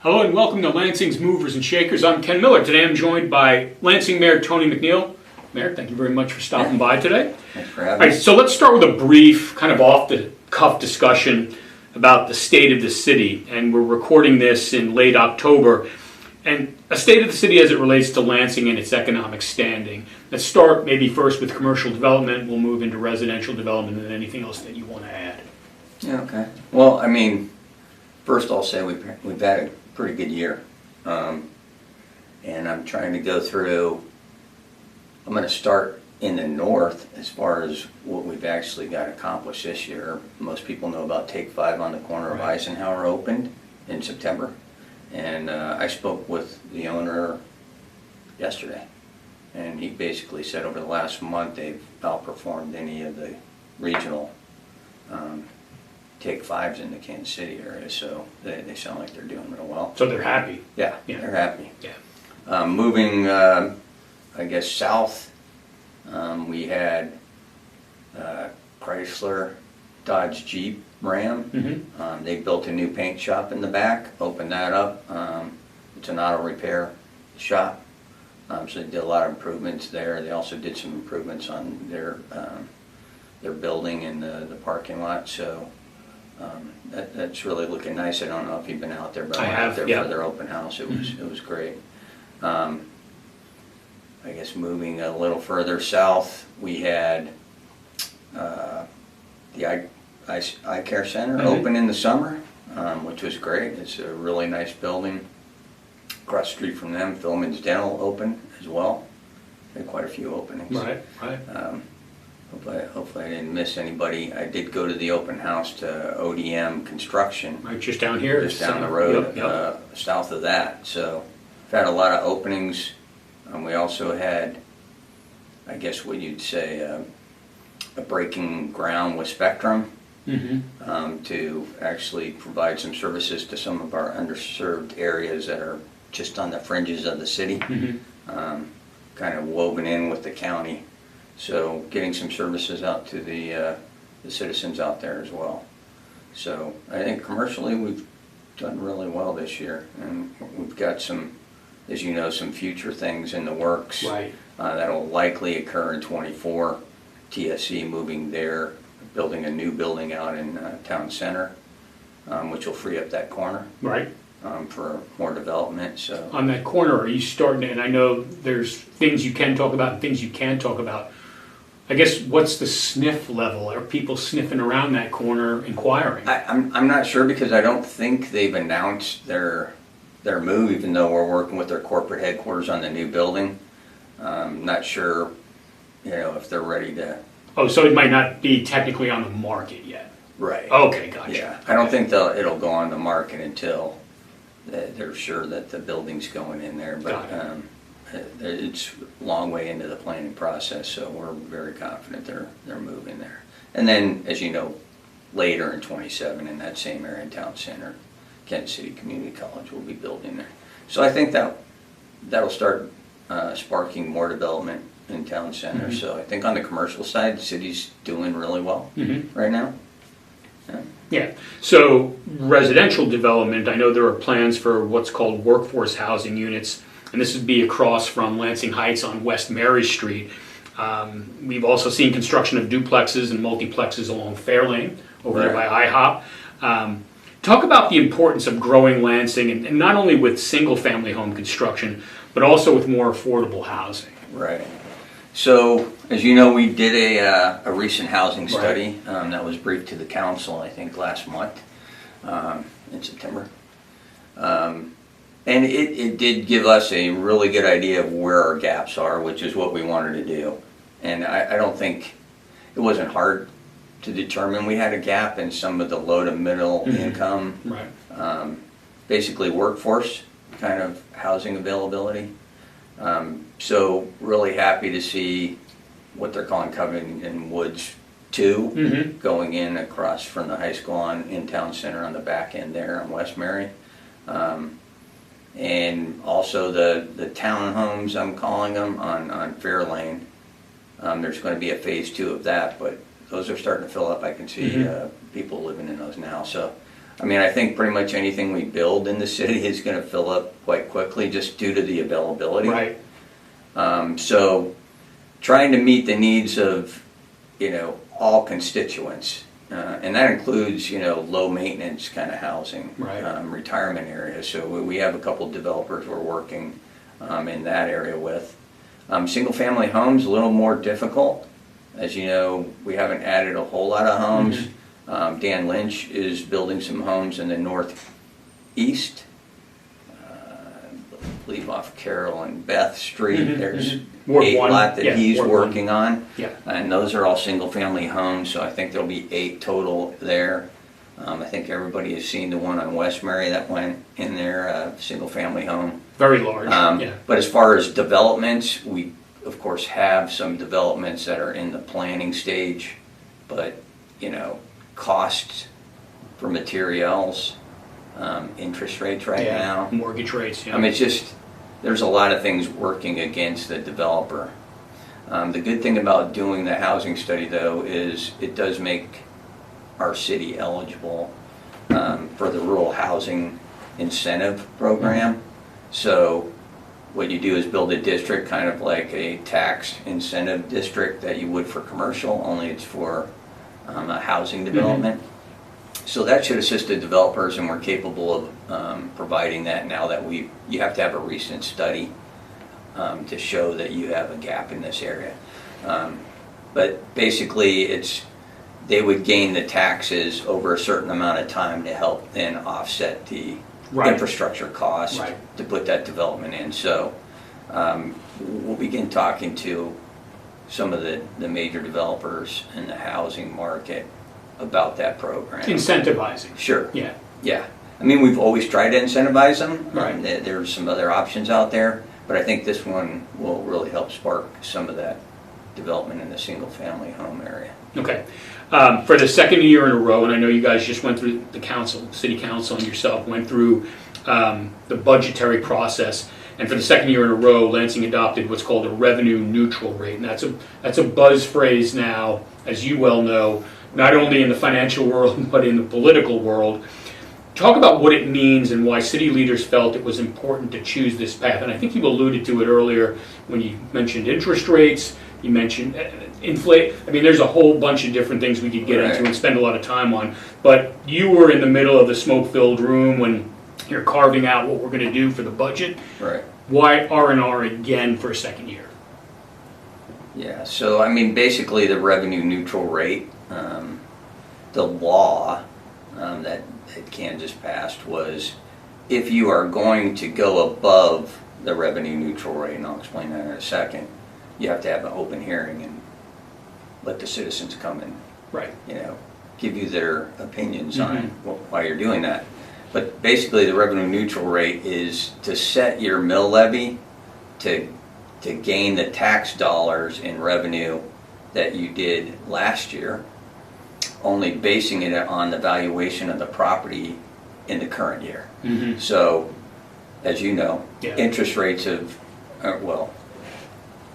Hello and welcome to Lansing's Movers and Shakers. I'm Ken Miller. Today I'm joined by Lansing Mayor Tony McNeill. Mayor, thank you very much for stopping by today. Thanks for having me. All right, so let's start with a brief, kind of off-the-cuff discussion about the state of the city. And we're recording this in late October. And a state of the city as it relates to Lansing and its economic standing. Let's start maybe first with commercial development. We'll move into residential development and anything else that you want to add. Yeah, okay. Well, I mean, first I'll say we've had a pretty good year. And I'm trying to go through, I'm going to start in the north as far as what we've actually got accomplished this year. Most people know about Take 5 on the corner of Eisenhower opened in September. And I spoke with the owner yesterday. And he basically said over the last month they've outperformed any of the regional Take 5s in the Kansas City area, so they sound like they're doing real well. So they're happy. Yeah, they're happy. Yeah. Moving, I guess, south, we had Chrysler, Dodge, Jeep, Ram. Mm-hmm. They built a new paint shop in the back, opened that up. It's an auto repair shop, so they did a lot of improvements there. They also did some improvements on their building and the parking lot, so that's really looking nice. I don't know if you've been out there, but I went out there for their open house. It was great. I guess moving a little further south, we had the eye care center open in the summer, which was great. It's a really nice building. Across the street from them, Philman's Dental opened as well. They had quite a few openings. Right. Hopefully I didn't miss anybody. I did go to the open house to ODM Construction. Right, just down here. Just down the road, south of that. So we've had a lot of openings. We also had, I guess what you'd say, a breaking ground with Spectrum to actually provide some services to some of our underserved areas that are just on the fringes of the city, kind of woven in with the county. So getting some services out to the citizens out there as well. So I think commercially we've done really well this year, and we've got some, as you know, some future things in the works. Right. That'll likely occur in '24. TSC moving there, building a new building out in Town Center, which will free up that corner. Right. For more development. So on that corner, are you starting to, and I know there's things you can talk about and things you can't talk about. I guess what's the sniff level? Are people sniffing around that corner inquiring? I'm not sure, because I don't think they've announced their move, even though we're working with their corporate headquarters on the new building. Not sure, if they're ready to. Oh, so it might not be technically on the market yet. Right. Okay, gotcha. Yeah, I don't think it'll go on the market until they're sure that the building's going in there. But it's a long way into the planning process, so we're very confident they're moving there. And then, as you know, later in '27 in that same area in Town Center, Kansas City Community College will be building there. So I think that'll start sparking more development in Town Center. So I think on the commercial side, the city's doing really well right now. Yeah. So residential development, I know there are plans for what's called workforce housing units, and this would be across from Lansing Heights on West Mary Street. We've also seen construction of duplexes and multiplexes along Fairlane over there by IHOP. Talk about the importance of growing Lansing, and not only with single-family home construction, but also with more affordable housing. Right. So, as you know, we did a recent housing study that was briefed to the council, I think, last month in September. And it did give us a really good idea of where our gaps are, which is what we wanted to do. And I don't think it wasn't hard to determine we had a gap in some of the low to middle income, basically workforce kind of housing availability. So really happy to see what they're calling Covington Woods 2 going in across from the high school in Town Center on the back end there on West Mary. And also the townhomes, I'm calling them, on Fairlane. There's going to be a phase 2 of that, but those are starting to fill up. I can see people living in those now. So I mean, I think pretty much anything we build in the city is going to fill up quite quickly just due to the availability. Right. So trying to meet the needs of, all constituents. And that includes, low maintenance kind of housing, Right. Retirement areas. So we have a couple of developers we're working in that area with. Single family homes, a little more difficult. As you know, we haven't added a whole lot of homes. Mm-hmm. Dan Lynch is building some homes in the northeast. I believe off Carroll and Beth Street. Mm-hmm. There's Ward 8 one. lot that Yeah, he's Ward working on. Yeah. And those are all single family homes, so I think there'll be 8 total there. I think everybody has seen the one on West Mary that went in there, single family home. Very large. Yeah. But as far as developments, we of course have some developments that are in the planning stage, but costs for materials, interest rates right Yeah. now. Mortgage rates. Yeah. I mean, it's just, there's a lot of things working against the developer. The good thing about doing the housing study, though, is it does make our city eligible for the rural housing incentive program. So what you do is build a district, kind of like a tax incentive district that you would for commercial, only it's for a housing development. So that should assist the developers, and we're capable of providing that now that you have to have a recent study to show that you have a gap in this area. But basically, they would gain the taxes over a certain amount of time to help then offset the Right. infrastructure cost Right. to put that development in. So we'll begin talking to some of the major developers in the housing market about that program. Incentivizing. Sure. Yeah. Yeah. I mean, we've always tried to incentivize them. Right. There's some other options out there, but I think this one will really help spark some of that development in the single family home area. Okay. For the second year in a row, and I know you guys just went through the council, city council and yourself went through the budgetary process, and for the second year in a row, Lansing adopted what's called a revenue neutral rate, and that's a buzz phrase now, as you well know, not only in the financial world but in the political world. Talk about what it means and why city leaders felt it was important to choose this path. And I think you alluded to it earlier when you mentioned interest rates. You mentioned inflate. I mean, there's a whole bunch of different things we could get into and spend a lot of time on. But you were in the middle of the smoke-filled room when you're carving out what we're going to do for the budget. Right. Why R&R again for a second year? Yeah. So, I mean, basically the revenue neutral rate, the law that Kansas passed was if you are going to go above the revenue neutral rate, and I'll explain that in a second, you have to have an open hearing and let the citizens come and, Right. give you their opinions on why you're doing that. But basically the revenue neutral rate is to set your mill levy to gain the tax dollars in revenue that you did last year, only basing it on the valuation of the property in the current year. Mm-hmm. So, as you know, Yeah. interest rates have,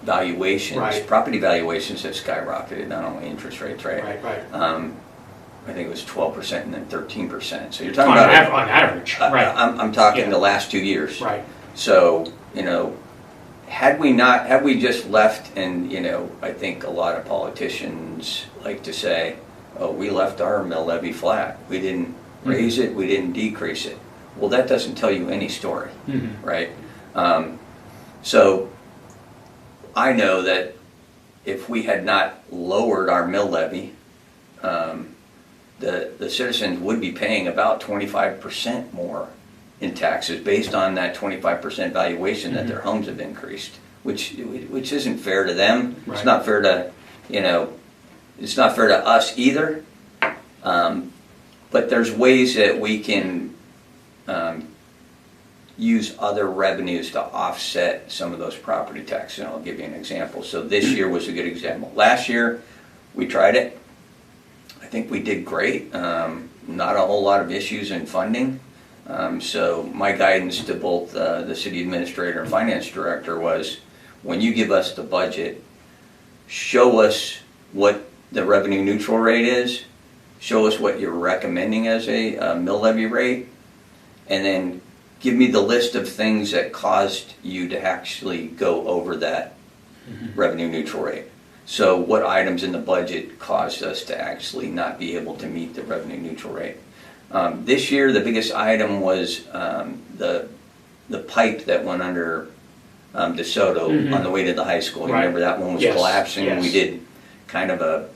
valuations, Right. property valuations have skyrocketed, not only interest rates, right? Right. I think it was 12% and then 13%. So you're talking On, about on average. Right. I'm talking Yeah. the last 2 years. Right. So, had we just left, and, I think a lot of politicians like to say, oh, we left our mill levy flat. We didn't raise it, we didn't decrease it. Well, that doesn't tell you any story, right? So I know that if we had not lowered our mill levy, the citizens would be paying about 25% more in taxes based on that 25% valuation that their homes have increased, which isn't fair to them. Right. It's not fair to, it's not fair to us either. But there's ways that we can use other revenues to offset some of those property taxes, and I'll give you an example. So this year was a good example. Last year, we tried it. I think we did great. Not a whole lot of issues in funding. So my guidance to both the city administrator and finance director was, when you give us the budget, show us what the revenue neutral rate is, show us what you're recommending as a mill levy rate, and then give me the list of things that caused you to actually go over that revenue neutral rate. So what items in the budget caused us to actually not be able to meet the revenue neutral rate? This year, the biggest item was the pipe that went under DeSoto on the way to the high school. You Right. remember that one was Yes, collapsing? yes. We did kind of a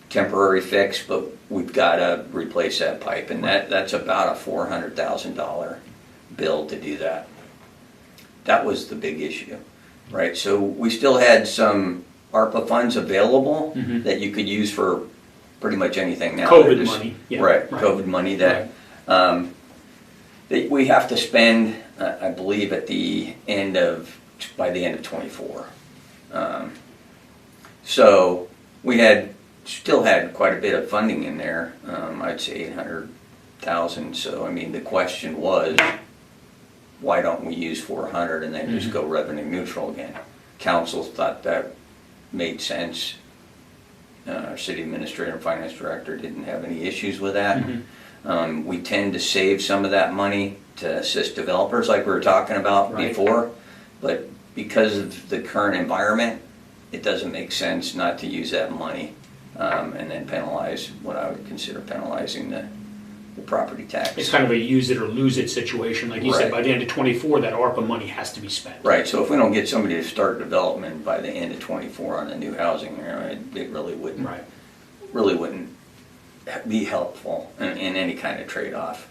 temporary fix, but we've got to replace that pipe, and that's about a $400,000 bill to do that. That was the big issue, right? So we still had some ARPA funds available that you could use for pretty much anything now. COVID money. Yeah, right, COVID money that that we have to spend, I believe, by the end of 24. So we still had quite a bit of funding in there. I'd say 800,000. So I mean, the question was, why don't we use 400 and then just go revenue neutral again? Council thought that made sense. Our city administrator and finance director didn't have any issues with that. We tend to save some of that money to assist developers like we were talking about before, but because of the current environment, it doesn't make sense not to use that money and then penalize what I would consider penalizing the property tax. It's kind of a use it or lose it situation. Like you said, Right. by the end of 24, that ARPA money has to be spent. Right, so if we don't get somebody to start development by the end of 24 on the new housing, it really wouldn't Right. be helpful in any kind of trade-off.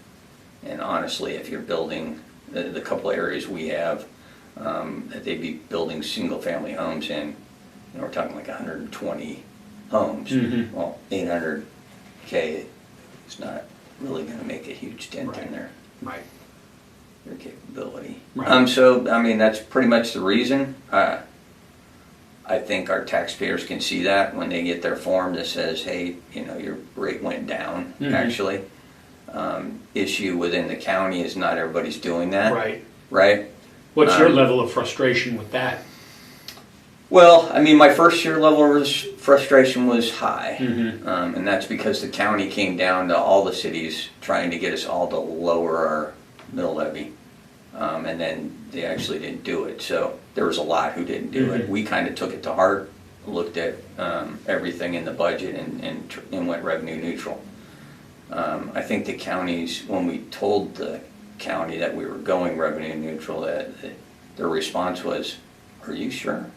And honestly, if you're building the couple areas we have that they'd be building single-family homes in, we're talking like 120 homes. Well, 800K is not really going to make a huge dent in their capability. Right. So I mean, that's pretty much the reason. I think our taxpayers can see that when they get their form that says, hey, your rate went down, actually. Issue within the county is not everybody's doing that. Right? What's your level of frustration with that? Well, I mean, my first year level of frustration was high. And that's because the county came down to all the cities trying to get us all to lower our mill levy. And then they actually didn't do it. So there was a lot who didn't do it. We kind of took it to heart, looked at everything in the budget and went revenue neutral. I think the counties, when we told the county that we were going revenue neutral, that their response was, "Are you sure?"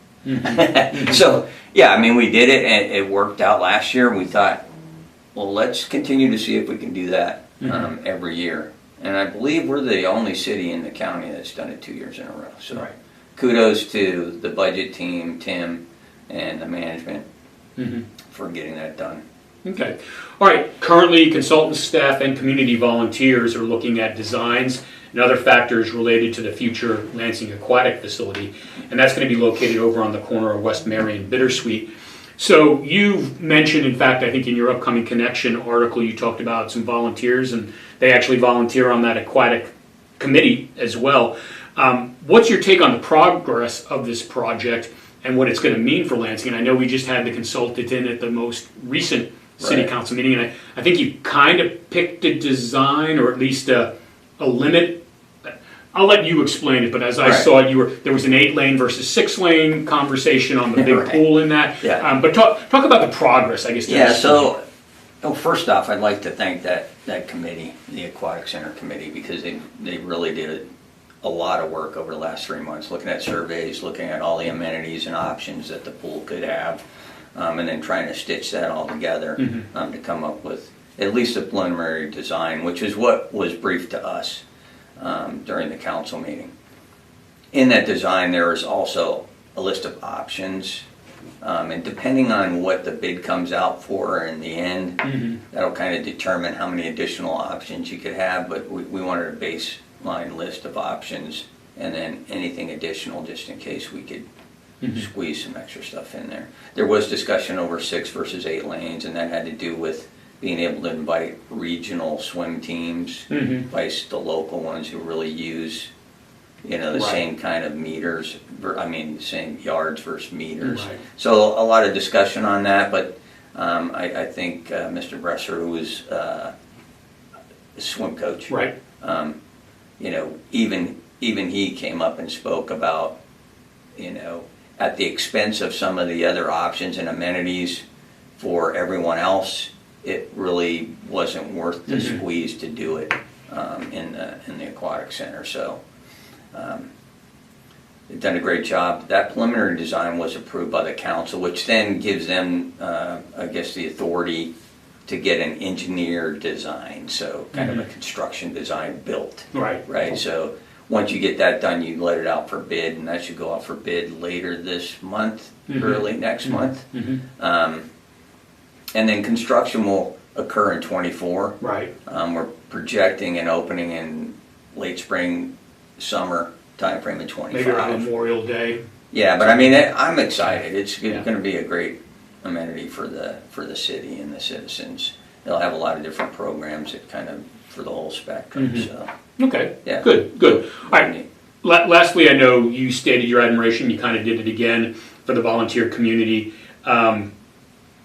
So yeah, I mean, we did it and it worked out last year. We thought, well, let's continue to see if we can do that every year. And I believe we're the only city in the county that's done it 2 years in a row. So kudos to the budget team, Tim, and the management for getting that done. Okay. All right. Currently, consultants, staff, and community volunteers are looking at designs and other factors related to the future Lansing Aquatic Facility, and that's going to be located over on the corner of West Mary and Bittersweet. So you've mentioned, in fact, I think in your upcoming Connection article, you talked about some volunteers, and they actually volunteer on that aquatic committee as well. What's your take on the progress of this project and what it's going to mean for Lansing? And I know we just had the consultant in at the most recent city council meeting, and I think you kind of picked a design, or at least a limit. I'll let you explain it, but as I saw it, there was an 8-lane versus 6-lane conversation on the big pool in that. But talk about the progress, I guess. Yeah, so first off, I'd like to thank that committee, the Aquatic Center Committee, because they really did a lot of work over the last 3 months, looking at surveys, looking at all the amenities and options that the pool could have, and then trying to stitch that all together to come up with at least a preliminary design, which is what was briefed to us during the council meeting. In that design, there is also a list of options, and depending on what the bid comes out for in the end, that'll kind of determine how many additional options you could have, but we wanted a baseline list of options and then anything additional just in case we could squeeze some extra stuff in there. There was discussion over 6 versus 8 lanes, and that had to do with being able to invite regional swim teams, vice the local ones who really use, the same kind of meters, same yards versus meters. So a lot of discussion on that, but I think Mr. Bresser, who was a swim coach, Right. you know, even he came up and spoke about, you know, at the expense of some of the other options and amenities for everyone else, it really wasn't worth the squeeze to do it in the aquatic center. So they've done a great job. That preliminary design was approved by the council, which then gives them, I guess, the authority to get an engineered design, so kind of a construction design built. Right. So once you get that done, you let it out for bid, and that should go out for bid later this month, early next month. And then construction will occur in '24. Right. We're projecting an opening in late spring, summer timeframe in '25. Maybe around Memorial Day. Yeah, but I mean, I'm excited. It's Yeah. going to be a great amenity for the city and the citizens. They'll have a lot of different programs that kind of for the whole spectrum. So Okay. yeah, Good. All right. Lastly, I know you stated your admiration. You kind of did it again for the volunteer community.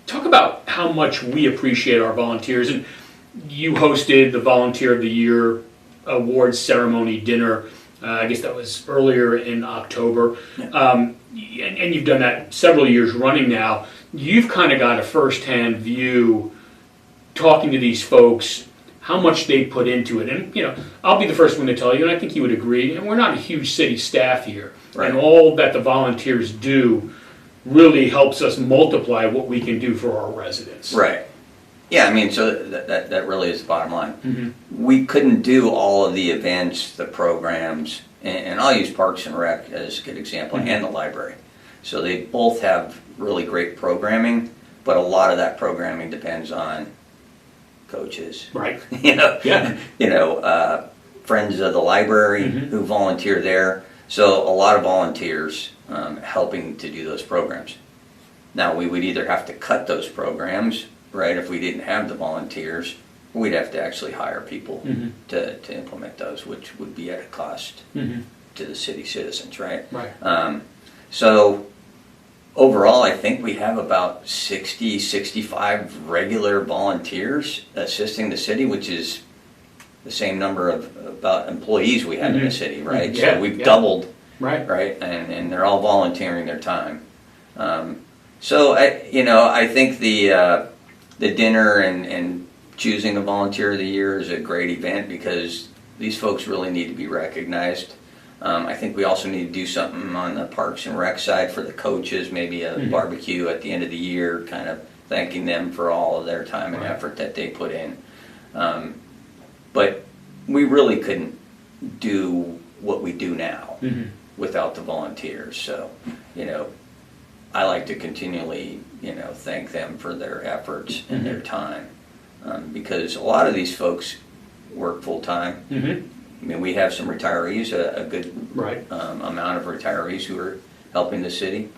Talk about how much we appreciate our volunteers. And you hosted the Volunteer of the Year awards ceremony dinner. I guess that was earlier in October. And you've done that several years running now. You've kind of got a firsthand view, talking to these folks, how much they put into it. And, you know, I'll be the first one to tell you, and I think you would agree, and we're not a huge city staff here. Right. And all that the volunteers do really helps us multiply what we can do for our residents. Right. Yeah, I mean, so that really is the bottom line. We couldn't do all of the events, the programs, and I'll use Parks and Rec as a good example, and the library. So they both have really great programming, but a lot of that programming depends on coaches. Right. Yeah. Friends of the library who volunteer there. So a lot of volunteers helping to do those programs. Now we would either have to cut those programs, right, if we didn't have the volunteers, or we'd have to actually hire people to implement those, which would be at a cost to the city citizens, right? Right. So overall, I think we have about 60, 65 regular volunteers assisting the city, which is the same number of about employees we have in the city, right? Yeah, so we've doubled, right? And they're all volunteering their time. So I think the dinner and choosing a volunteer of the year is a great event because these folks really need to be recognized. I think we also need to do something on the Parks and Rec side for the coaches, maybe a barbecue at the end of the year, kind of thanking them for all of their time and effort that they put in. But we really couldn't do what we do now without the volunteers. So, I like to continually, thank them for their efforts and their time. Because a lot of these folks work full time. I mean, we have some retirees, a good amount of retirees who are helping the city.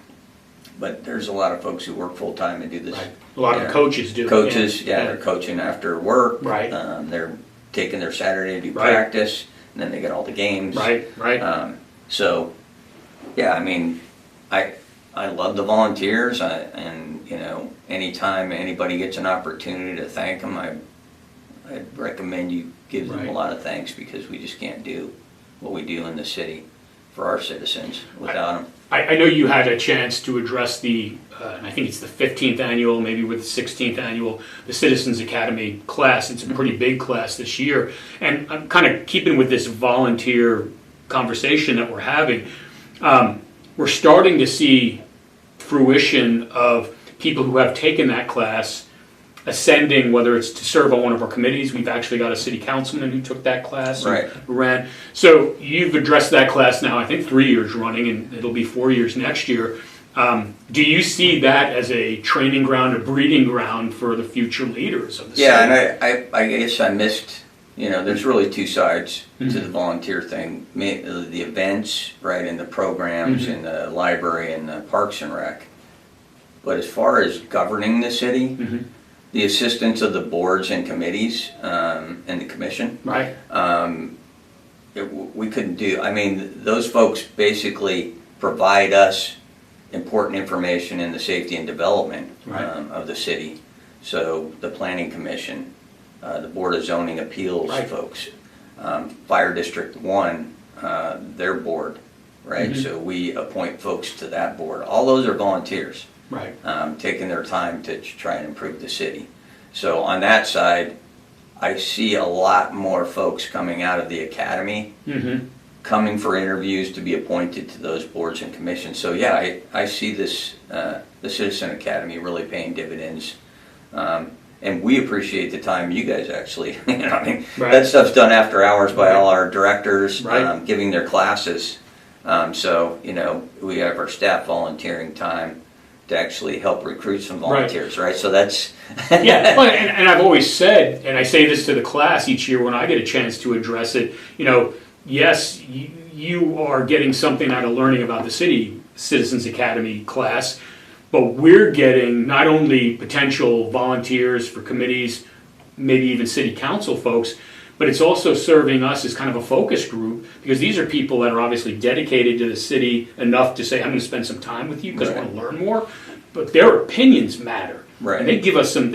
But there's a lot of folks who work full time and do this. Right. A lot of the coaches do. Coaches, they're coaching after work. Right. They're taking their Saturday to do practice, and then they get all the games. Right. So, yeah, I mean, I love the volunteers, and anytime anybody gets an opportunity to thank them, I'd recommend you give them a lot of thanks because we just can't do what we do in the city for our citizens without them. I know you had a chance to address and I think it's the 15th annual, maybe with the 16th annual, the Citizens Academy class. It's a pretty big class this year. And I'm kind of keeping with this volunteer conversation that we're having. We're starting to see fruition of people who have taken that class ascending, whether it's to serve on one of our committees. We've actually got a city councilman who took that class and ran. So you've addressed that class now, I think 3 years running, and it'll be 4 years next year. Do you see that as a training ground, a breeding ground for the future leaders of the city? Yeah, and I guess I missed, there's really two sides to the volunteer thing. The events, right, and the programs in the library and the Parks and Rec. But as far as governing the city, the assistance of the boards and committees and the commission, we couldn't do. I mean, those folks basically provide us important information in the safety and development Right. of the city. So the Planning Commission, the Board of Zoning Appeals Right. folks, Fire District 1, their board, right? Mhm. So we appoint folks to that board. All those are volunteers, Right. taking their time to try and improve the city. So on that side, I see a lot more folks coming out of the academy, Mm-hmm. coming for interviews to be appointed to those boards and commissions. So yeah, I see this, the Citizen Academy really paying dividends. And we appreciate the time you guys actually, you know, I mean, Right. that stuff's done after hours by Right. all our directors, Right. giving their classes. So, you know, we have our staff volunteering time to actually help recruit some volunteers, right? So that's, Yeah, well, and I've always said, and I say this to the class each year when I get a chance to address it, you know, yes, you are getting something out of learning about the city, Citizens Academy class, but we're getting not only potential volunteers for committees, maybe even city council folks, but it's also serving us as kind of a focus group, because these are people that are obviously dedicated to the city enough to say, I'm going to spend some time with you because I Right. want to learn more, but their opinions matter. Right. And they give us some,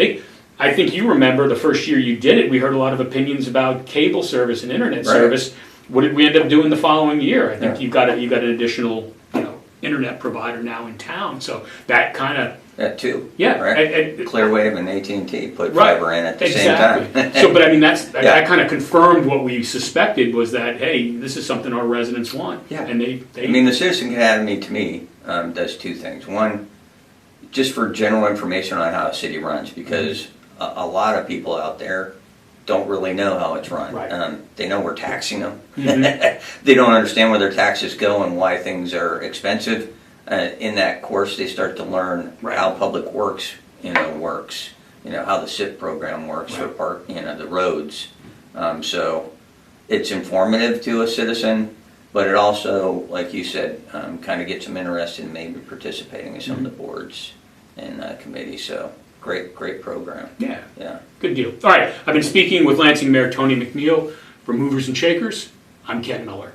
I think you remember the first year you did it, we heard a lot of opinions about cable service and internet Right. service. What did we end up doing the following year? I think Yeah. you've got an additional, you know, internet provider now in town, so that kind of, that too. yeah. Right? and- Clearwave and AT&T put Right. fiber in at the Exactly. same time. So, but I mean, that Yeah. kind of confirmed what we suspected, was that, hey, this is something our residents want. Yeah. And they I mean, the Citizen Academy to me does two things. One, just for general information on how a city runs, because a lot of people out there don't really know how it's run. Right. They know we're taxing them. Mhm. They don't understand where their taxes go and why things are expensive. In that course, they start to learn Right. how public works, works. How the SIP program works for Right. the roads. So it's informative to a citizen, but it also, like you said, kind of gets them interested in maybe participating in some of the boards and committees. So great program. Yeah, Yeah. good deal. All right, I've been speaking with Lansing Mayor Tony McNeill for Movers and Shakers. I'm Ken Miller.